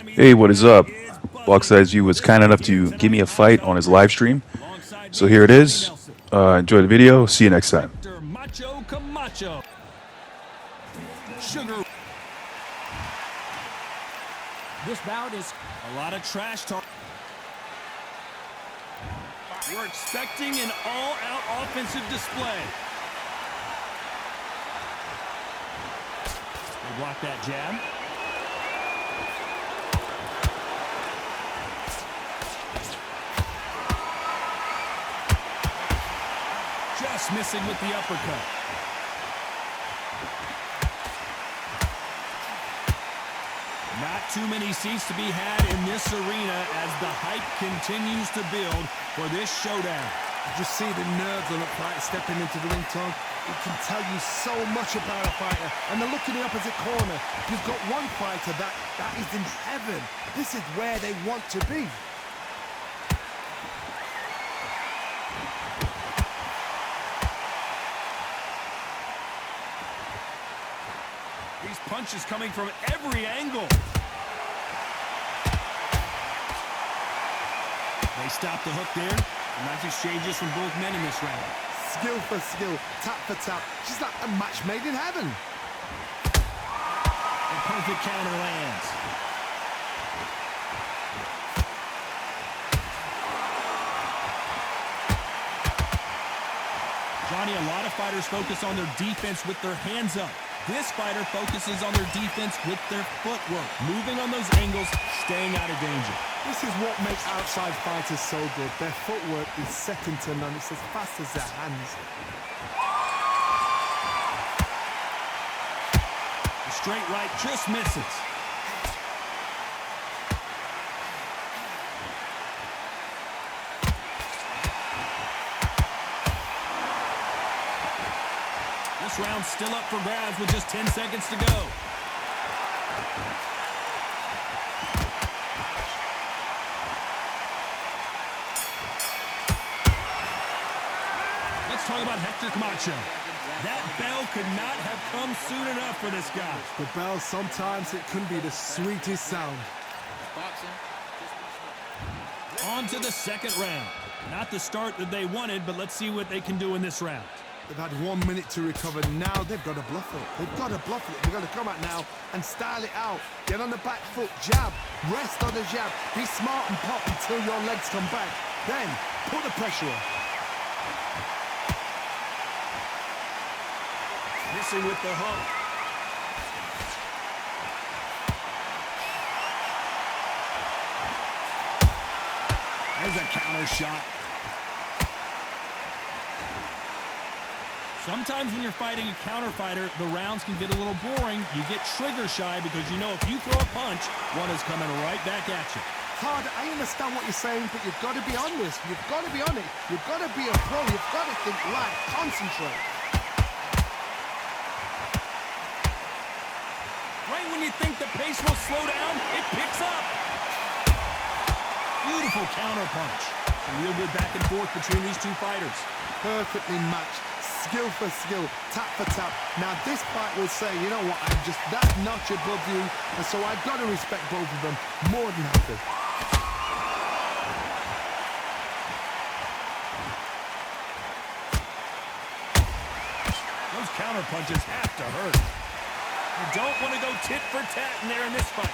Hey, what is up? BoxEyesView was kind enough to give me a fight on his live stream. So here it is. Enjoy the video. See you next time. This bout is a lot of trash talk. We're expecting an all-out offensive display. They block that jab. Just missing with the uppercut. Not too many seats to be had in this arena as the hype continues to build for this showdown. Just see the nerves on the fighter stepping into the ring, Tom. It can tell you so much about a fighter. And the look in the opposite corner. You've got one fighter that is in heaven. This is where they want to be. These punches coming from every angle. They stop the hook there. Nice exchanges from both men in this round. Skill for skill, tap for tap. She's like a match made in heaven. A perfect counter lands. Johnny, a lot of fighters focus on their defense with their hands up. This fighter focuses on their defense with their footwork, moving on those angles, staying out of danger. This is what makes outside fighters so good. Their footwork is second to none. It's as fast as their hands. The straight right just misses. This round's still up for grabs with just 10 seconds to go. Let's talk about Hector Camacho. That bell could not have come soon enough for this guy. The bell, sometimes it can be the sweetest sound. On to the second round. Not the start that they wanted, but let's see what they can do in this round. They've had 1 minute to recover. Now they've got to bluff it. They've got to bluff it. They've got to come out now and style it out. Get on the back foot, jab, rest on the jab. Be smart and pop until your legs come back. Then put the pressure on. Missing with the hook. There's a counter shot. Sometimes when you're fighting a counter fighter, the rounds can get a little boring. You get trigger shy because you know if you throw a punch, one is coming right back at you. Hard, I understand what you're saying, but you've got to be honest. You've got to be on it. You've got to be a pro. You've got to think right. Concentrate. Right when you think the pace will slow down, it picks up. Beautiful counter punch. A real good back and forth between these two fighters. Perfectly matched. Skill for skill, tap for tap. Now this fight will say, you know what, I'm just that notch above you, and so I've got to respect both of them more than happy. Those counter punches have to hurt. You don't want to go tit for tat in there in this fight.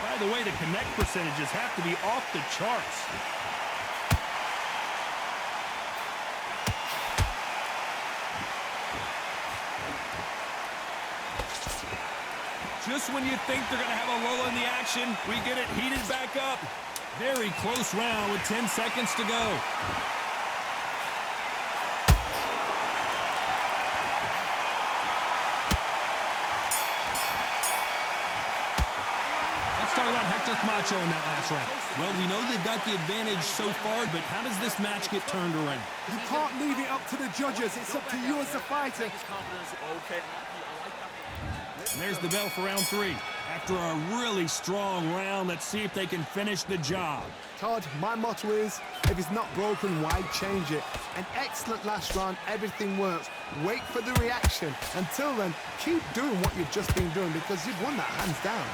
By the way, the connect percentages have to be off the charts. Just when you think they're going to have a lull in the action, we get it heated back up. Very close round with 10 seconds to go. Let's talk about Hector Camacho in that last round. Well, we know they've got the advantage so far, but how does this match get turned around? You can't leave it up to the judges. It's up to you as the fighter. And there's the bell for round 3. After a really strong round, let's see if they can finish the job. Todd, my motto is, if it's not broken, why change it? An excellent last round, everything works. Wait for the reaction. Until then, keep doing what you've just been doing because you've won that hands down.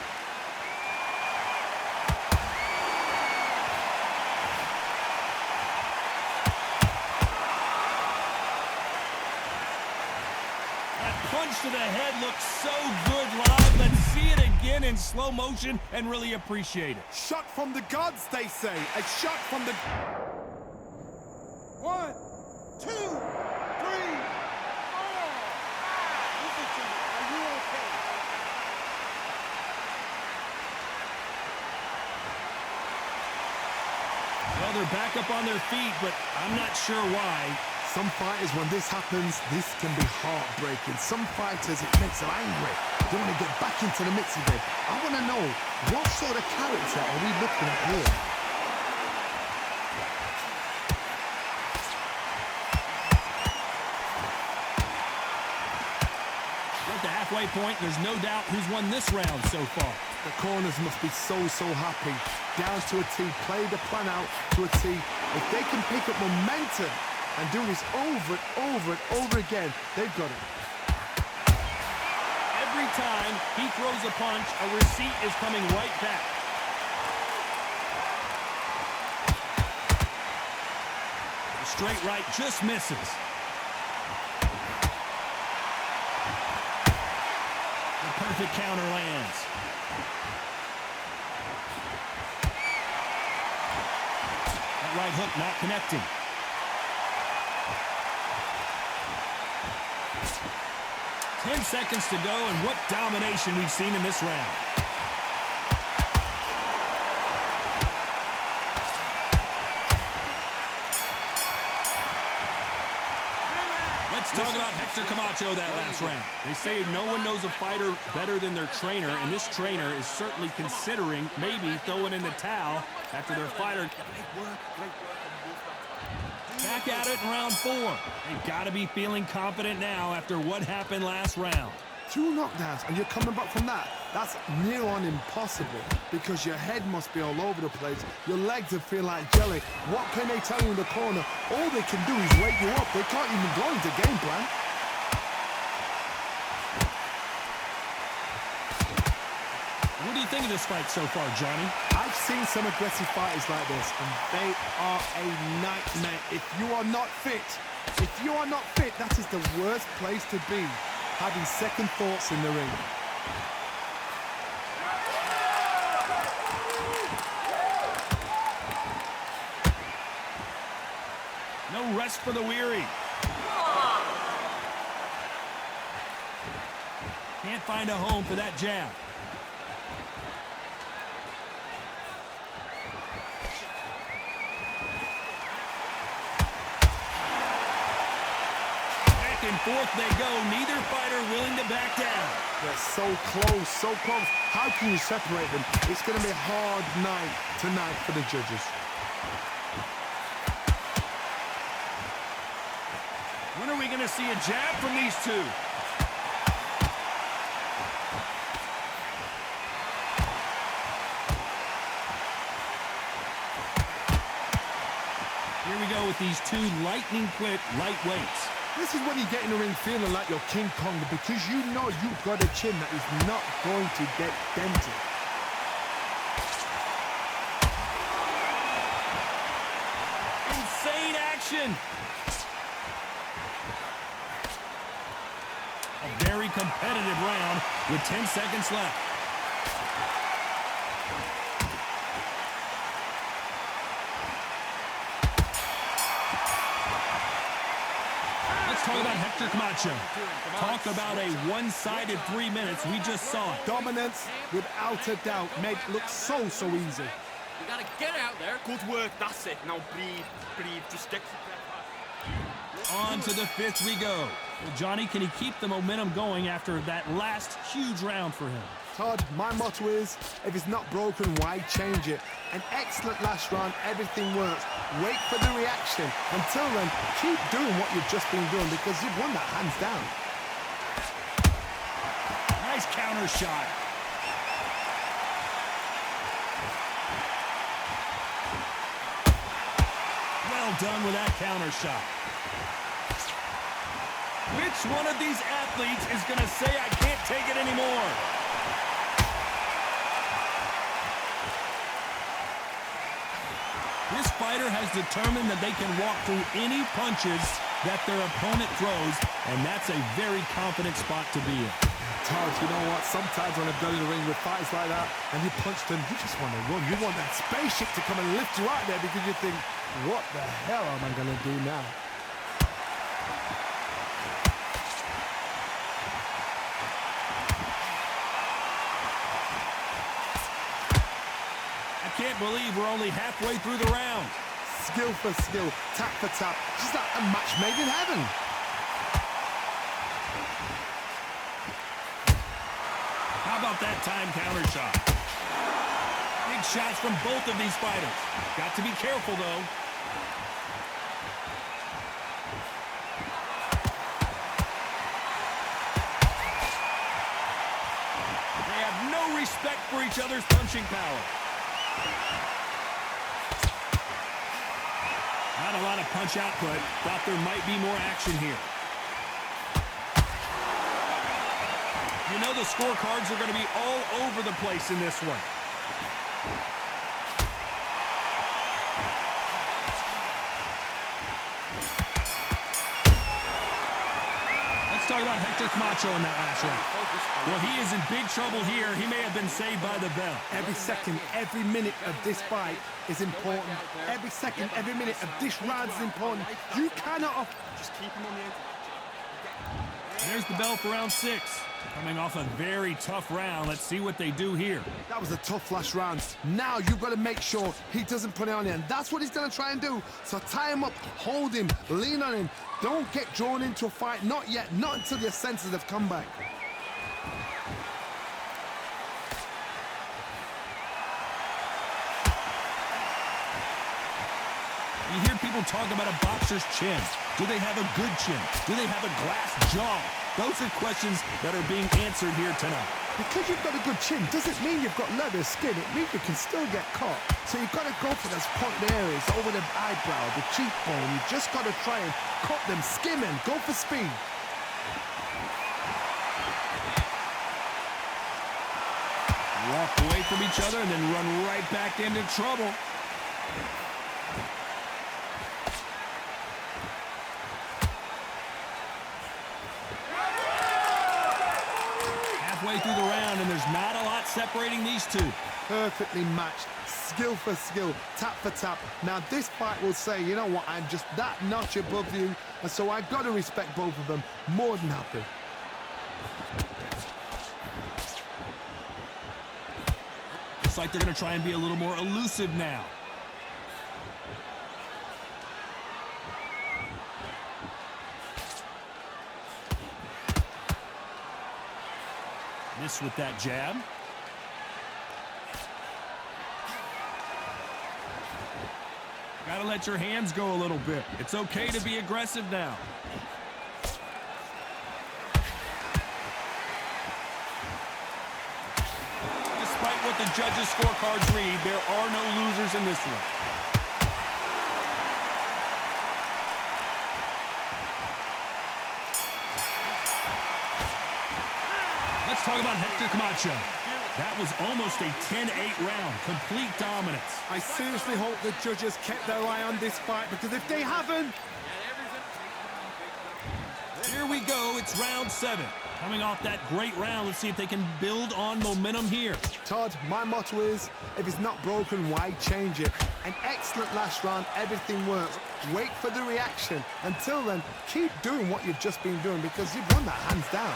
Punch to the head looks so good live. Let's see it again in slow motion and really appreciate it. Shot from the gods, they say. A shot from the... 1, 2, 3, 4. Listen to me. Are you okay? Well, they're back up on their feet, but I'm not sure why. Some fighters, when this happens, this can be heartbreaking. Some fighters, it makes them angry. They want to get back into the mix again. I want to know, what sort of character are we looking at here? We're at the halfway point. There's no doubt who's won this round so far. The corners must be so happy. Down to a T, play the plan out to a T. If they can pick up momentum and do this over and over again, they've got it. Every time he throws a punch, a receipt is coming right back. The straight right just misses. The perfect counter lands. That right hook not connecting. 10 seconds to go, and what domination we've seen in this round. Let's talk about Hector Camacho that last round. They say no one knows a fighter better than their trainer, and this trainer is certainly considering maybe throwing in the towel after their fighter. Back at it in round 4. They've got to be feeling confident now after what happened last round. 2 knockdowns and you're coming back from that. That's near on impossible because your head must be all over the place. Your legs will feel like jelly. What can they tell you in the corner? All they can do is wake you up. They can't even go into game plan. What do you think of this fight so far, Johnny? I've seen some aggressive fighters like this, and they are a nightmare. If you are not fit, that is the worst place to be, having second thoughts in the ring. No rest for the weary. Can't find a home for that jab. And forth they go. Neither fighter willing to back down. They're so close, so close. How can you separate them? It's going to be a hard night tonight for the judges. When are we going to see a jab from these two? Here we go with these two lightning-quick lightweights. This is when you get in the ring feeling like you're King Kong because you know you've got a chin that is not going to get dented. Insane action. A very competitive round with 10 seconds left. Talk about Hector Camacho. Talk about a one-sided 3 minutes. We just saw it. Dominance, without a doubt, made it look so easy. You gotta get out there. Good work, that's it. Now breathe, just get on to the 5th we go. Well, Johnny, can he keep the momentum going after that last huge round for him? Todd, my motto is, if it's not broken, why change it? An excellent last round, everything works. Wait for the reaction. Until then, keep doing what you've just been doing because you've won that hands down. Nice counter shot. Well done with that counter shot. Which one of these athletes is going to say, I can't take it anymore? This fighter has determined that they can walk through any punches that their opponent throws, and that's a very confident spot to be in. Todd, you know what? Sometimes when I've done in the ring with fights like that, and you punch them, you just want to run. You want that spaceship to come and lift you out there because you think, what the hell am I going to do now? I can't believe we're only halfway through the round. Skill for skill, tap for tap, just like a match made in heaven. How about that time counter shot? Big shots from both of these fighters. Got to be careful, though. They have no respect for each other's punching power. Not a lot of punch output. Thought there might be more action here. You know the scorecards are going to be all over the place in this one. Let's talk about Hector Camacho in that last round. Well, he is in big trouble here. He may have been saved by the bell. Every second, every minute of this fight is important. Every second, every minute of this round is important. You cannot... Just keep him on the edge. There's the bell for round 6. Coming off a very tough round. Let's see what they do here. That was a tough last round. Now you've got to make sure he doesn't put it on you, and that's what he's going to try and do. So tie him up, hold him, lean on him. Don't get drawn into a fight. Not yet. Not until your senses have come back. You hear people talk about a boxer's chin. Do they have a good chin? Do they have a glass jaw? Those are questions that are being answered here tonight. Because you've got a good chin doesn't mean you've got leather skin. It means you can still get caught. So you've got to go for those pointed areas over the eyebrow, the cheekbone. You just got to try and cut them, skim them, go for speed. Walk away from each other and then run right back into trouble. Halfway through the round, and there's not a lot separating these two. Perfectly matched, skill for skill, tap for tap. Now this fight will say, you know what, I'm just that notch above you, and so I've got to respect both of them. More than happy. Looks like they're going to try and be a little more elusive now. Miss with that jab. Gotta let your hands go a little bit. It's okay to be aggressive now. Despite what the judges' scorecards read, there are no losers in this one. Let's talk about Hector Camacho. That was almost a 10-8 round. Complete dominance. I seriously hope the judges kept their eye on this fight, because if they haven't... Here we go. It's round 7. Coming off that great round, let's see if they can build on momentum here. Todd, my motto is, if it's not broken, why change it? An excellent last round, everything works. Wait for the reaction. Until then, keep doing what you've just been doing, because you've won that hands down.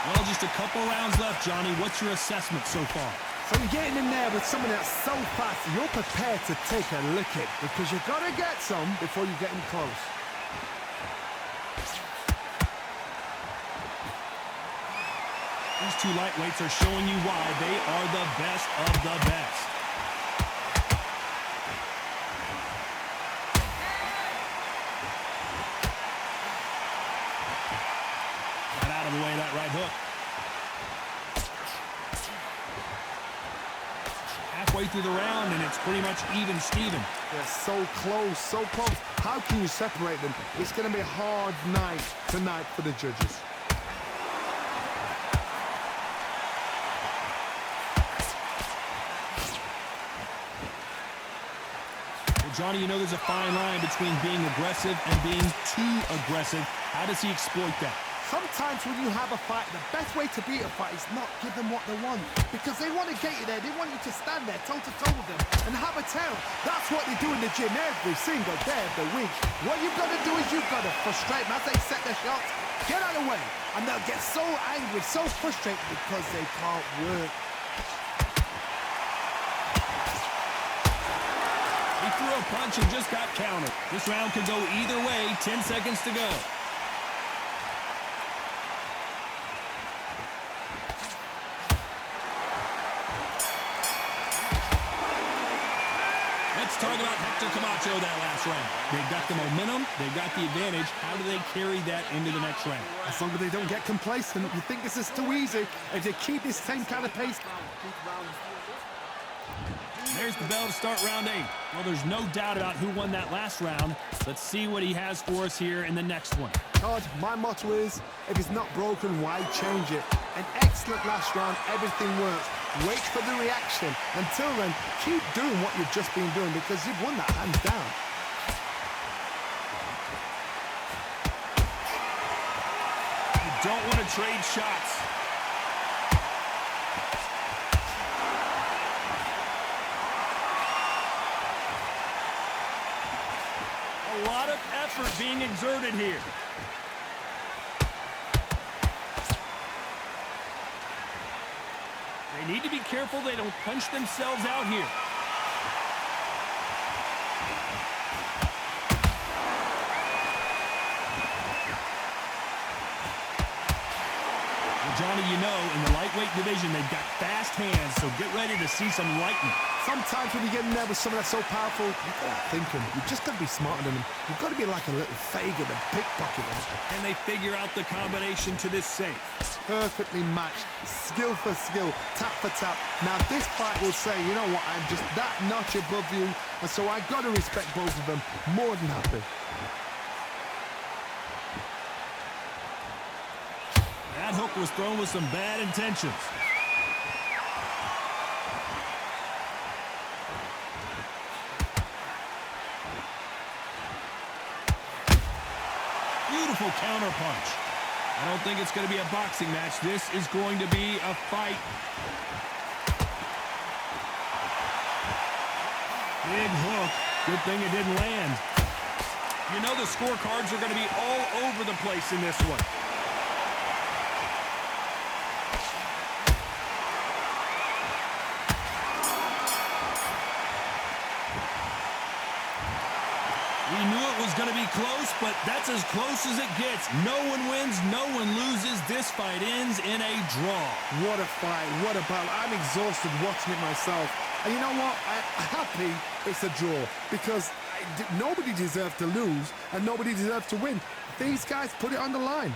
Well, just a couple rounds left, Johnny. What's your assessment so far? So you're getting in there with someone that's so fast, you're prepared to take a licking, because you've got to get some before you get in close. These two lightweights are showing you why they are the best of the best. Got out of the way, that right hook. through the round, and it's pretty much even Steven. They're so close, so close. How can you separate them? It's going to be a hard night tonight for the judges. Well, Johnny, you know there's a fine line between being aggressive and being too aggressive. How does he exploit that? Sometimes when you have a fight, the best way to beat a fight is not give them what they want. Because they want to get you there. They want you to stand there toe-to-toe with them and have a tail. That's what they do in the gym every single day of the week. What you've got to do is you've got to frustrate them as they set their shots. Get out of the way. And they'll get so angry, so frustrated because they can't work. He threw a punch and just got countered. This round could go either way. 10 seconds to go. Let's talk about Hector Camacho that last round. They've got the momentum. They've got the advantage. How do they carry that into the next round? As long as they don't get complacent, you think this is too easy. If they keep this same kind of pace. There's the bell to start round 8. Well, there's no doubt about who won that last round. Let's see what he has for us here in the next one. Todd, my motto is, if it's not broken, why change it? An excellent last round, everything works. Wait for the reaction. Until then, keep doing what you've just been doing because you've won that hands down. You don't want to trade shots. A lot of effort being exerted here. They need to be careful they don't punch themselves out here. Well, Johnny, you know, in the lightweight division, they've got fast hands, so get ready to see some lightning. Sometimes when you get in there with someone that's so powerful, you've got to think them. You've just got to be smarter than them. You've got to be like a little Fagin and pickpocket them. And they figure out the combination to this safe. Perfectly matched, skill for skill, tap for tap. Now this fight will say, you know what, I'm just that notch above you, and so I got to respect both of them more than happy. That hook was thrown with some bad intentions. Beautiful counter punch. I don't think it's going to be a boxing match. This is going to be a fight. Big hook. Good thing it didn't land. You know the scorecards are going to be all over the place in this one. We knew it was going to be close, but that's as close as it gets. No one wins, no one loses. This fight ends in a draw. What a fight, what a battle. I'm exhausted watching it myself. And you know what? I'm happy it's a draw because nobody deserved to lose and nobody deserved to win. These guys put it on the line.